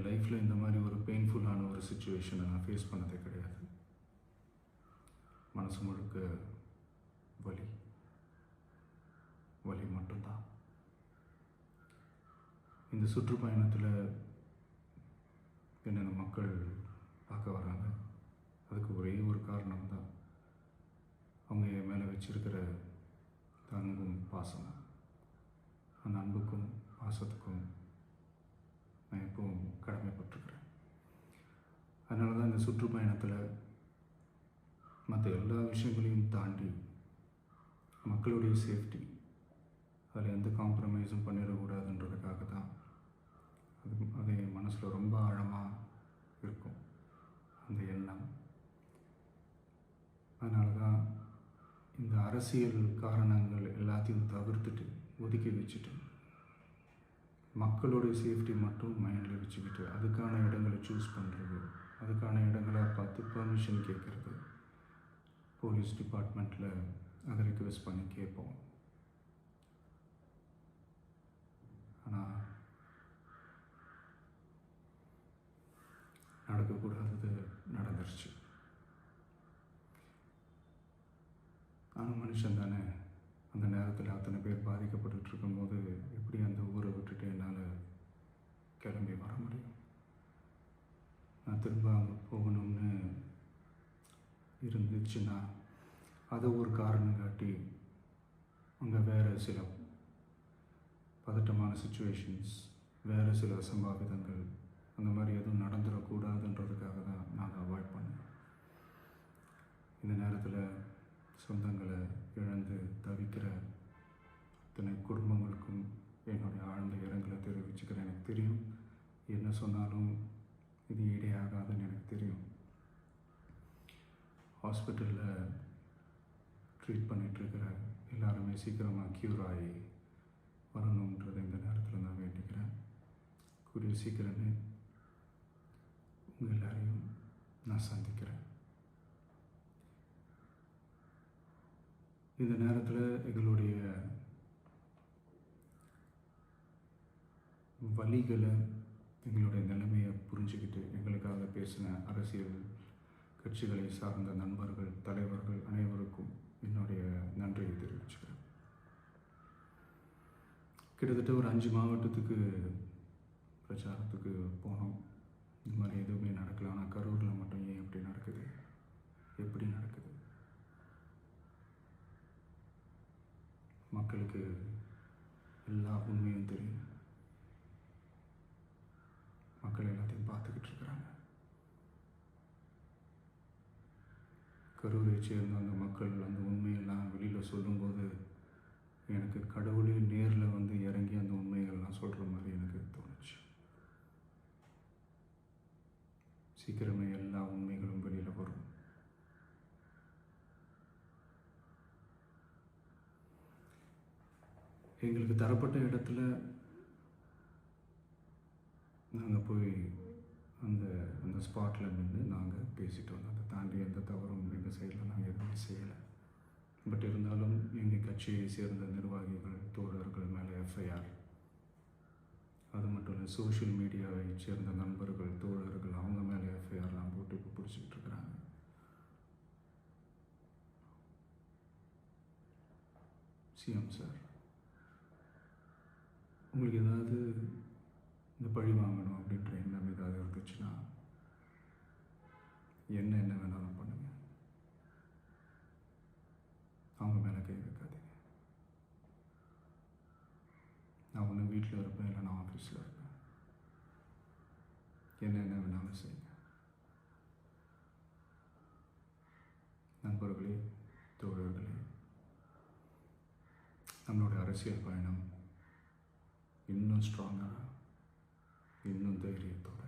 லைஃப்பில் இந்த மாதிரி ஒரு பெயின்ஃபுல்லான ஒரு சுச்சுவேஷனை நான் ஃபேஸ் பண்ணதே கிடையாது. மனசு முழுக்க வலி வலி மட்டும்தான். இந்த சுற்றுப்பயணத்தில் என்னென்ன மக்கள் பார்க்க வராங்க, அதுக்கு ஒரே ஒரு காரணம் தான், அவங்க என் மேலே வச்சிருக்கிற அன்பும் பாசம். அந்த அன்புக்கும் பாசத்துக்கும் நான் எப்பவும் கடமைப்பட்டிருக்கிறேன். அதனால தான் இந்த சுற்றுப்பயணத்தில் மற்ற எல்லா விஷயங்களையும் தாண்டி மக்களுடைய சேஃப்டி, அதில் எந்த காம்ப்ரமைஸும் பண்ணிடக்கூடாதுன்றதுக்காக தான் அது என் மனசில் ரொம்ப ஆழமாக இருக்கும் அந்த எண்ணம். அதனால தான் இந்த அரசியல் காரணங்கள் எல்லாத்தையும் தவிர்த்துட்டு ஒதுக்கி வச்சுட்டு மக்களுடைய சேஃப்டி மட்டும் மைண்டில் வச்சுக்கிட்டு அதுக்கான இடங்களை சூஸ் பண்ணுறது, அதுக்கான இடங்களை பார்த்து பெர்மிஷன் கேட்குறது, போலீஸ் டிபார்ட்மெண்ட்டில் அதை ரிக்வெஸ்ட் பண்ணி கேட்போம். ஆனால் நடக்கக்கூடாதது நடந்துருச்சு. ஆனால் மனுஷன் தானே, அந்த நேரத்தில் அத்தனை பேர் பாதிக்கப்பட்டு இருக்கும்போது எப்படி அந்த ஊரை விட்டுட்டு என்னால் கிளம்பி வர முடியும்? நான் திரும்ப அங்கே போகணும்னு இருந்துச்சுன்னா அதை ஒரு காரணம் காட்டி அங்கே வேறு சில பதட்டமான சுச்சுவேஷன்ஸ், வேறு சில அசம்பாவிதங்கள் அந்த மாதிரி எதுவும் நடந்துடக்கூடாதுன்றதுக்காக தான் நான் அவாய்ட் பண்ணேன். இந்த நேரத்தில் சொந்தங்களை இழந்து தவிக்கிற அத்தனை குடும்பங்களுக்கும் என்னுடைய ஆழ்ந்த இரங்கலை தெரிவிச்சுக்கிறேன். எனக்கு தெரியும், என்ன சொன்னாலும் இது ஈடேயாகாதுன்னு எனக்கு தெரியும். ஹாஸ்பிட்டலில் ட்ரீட் பண்ணிகிட்ருக்கிற எல்லாருமே சீக்கிரமாக க்யூர் ஆகி வரணுன்றதை இந்த நேரத்தில் நான் வேண்டிக்கிறேன். கூடிய சீக்கிரமே உங்கள் எல்லாரையும் நான் சந்திக்கிறேன். இந்த நேரத்தில் எங்களுடைய வலிகளை, எங்களுடைய நிலைமையை புரிஞ்சுக்கிட்டு எங்களுக்காக பேசின அரசியல் கட்சிகளை சார்ந்த நண்பர்கள், தலைவர்கள் அனைவருக்கும் என்னுடைய நன்றியை தெரிவிச்சுக்கிறேன். கிட்டத்தட்ட ஒரு 5 மாவட்டத்துக்கு பிரச்சாரத்துக்கு போனோம். இந்த மாதிரி எதுவுமே நடக்கல. ஆனால் கரூரில் மட்டும் ஏன் எப்படி நடக்குது, எப்படி நடக்குது? மக்களுக்கு எல்லா உண்மையும் தெரியும். மக்கள் எல்லாத்தையும் பார்த்துக்கிட்டு இருக்கிறாங்க. கரூரை சேர்ந்த அந்த மக்கள் அந்த உண்மையெல்லாம் வெளியில் சொல்லும்போது எனக்கு கடவுளே நேரில் வந்து இறங்கி அந்த உண்மைகள்லாம் சொல்கிற மாதிரி எனக்கு தோணுச்சு. சீக்கிரமே எல்லா உண்மைகளும் வெளியில் வரும். எங்களுக்கு தரப்பட்ட இடத்துல நாங்கள் போய் அந்த அந்த ஸ்பாட்டில் நின்று நாங்கள் பேசிட்டு வந்தோம். அதை தாண்டி எந்த தவறும் எங்கள் சைடில் நாங்கள் எதுவுமே செய்யலை. பட் இருந்தாலும் எங்கள் கட்சியை சேர்ந்த நிர்வாகிகள், தோழர்கள் மேலே எஃப்ஐஆர், அது மட்டும் இல்லை சோஷியல் மீடியாவை சேர்ந்த நண்பர்கள், தோழர்கள் அவங்க மேலே எஃப்ஐஆர்லாம் போட்டு இப்போ பிடிச்சிக்கிட்டு இருக்கிறாங்க. சிஎம் சார், உங்களுக்கு ஏதாவது இந்த பழி வாங்கணும் அப்படின்ற எண்ணம் ஏதாவது இருந்துச்சுன்னா என்ன வேணாலும் பண்ணுங்க. அவங்க மேலே கை வைக்காதீங்க. நான் ஒன்று வீட்டில் இருப்பேன், இல்லை நான் ஆஃபீஸில் இருப்பேன். என்ன வேணாலும் செய்யுங்க. நண்பர்களே, தோழர்களே, நம்மளுடைய அரசியல் பயணம் இன்னும் ஸ்ட்ராங்காக, இன்னும் தைரியத்தோட